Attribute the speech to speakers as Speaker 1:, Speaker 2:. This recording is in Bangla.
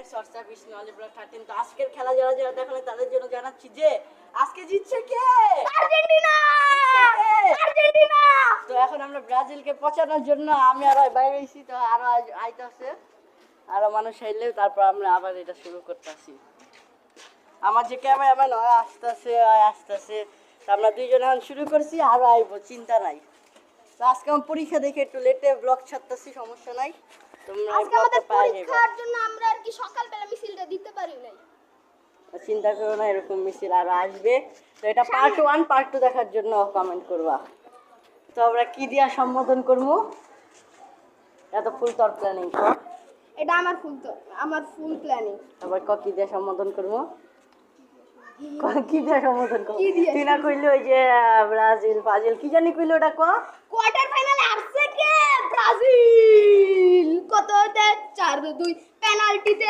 Speaker 1: চর্চা বিষ্ণু আলিপুরা 13 তো আজকের খেলা যারা যারা দেখলে তাদের জন্য জানাচ্ছি যে আজকে জিতছে কে?
Speaker 2: আর্জেন্টিনা! আর্জেন্টিনা!
Speaker 1: তো এখন আমরা ব্রাজিলকে পচানোর জন্য আমি আর বাইরে হইছি, তো আরো আইতাছে আরো মানুষ আইলে তারপর আমরা আবার এটা শুরু করতেছি। আমার যে ক্যামেরাম্যান হয় আসতেছে তো আমরা দুইজন এখন শুরু করছি, আরো আইবো, চিন্তা নাই। তো আজকে আমার পরীক্ষা দেখে একটু লেটে ব্লগ ছাড়তেছি, সমস্যা নাই, তোমরা
Speaker 2: আজকে
Speaker 1: ব্লগটা
Speaker 2: আমাদের
Speaker 1: পাই যাবে।
Speaker 2: পরীক্ষার জন্য আমরা আর কি সকালবেলা মিছিলটা দিতে পারি নাই।
Speaker 1: চিন্তা করো না, এরকম মিছিল আরো আসবে। তো এটা পার্ট 1 পার্ট 2 দেখার জন্য কমেন্ট করবা। তো আমরা কি দিয়া সম্বোধন করবো? এত ফুল তোর প্ল্যানিং কর।
Speaker 2: এটা আমার ফুল প্ল্যানিং।
Speaker 1: তারপর কি দিয়ে সম্বোধন করবো? কি দিয়ে সম্বোধন করবো?
Speaker 2: কি দিয়ে?
Speaker 1: তুই না কইলি ওই যে ব্রাজিল ফাজিল কি জানি কইলি, ওটা ক।
Speaker 2: কোয়ার্টার ফাইনালে আসছে কে? ব্রাজিল। কততে 4-2 পেনাল্টিতে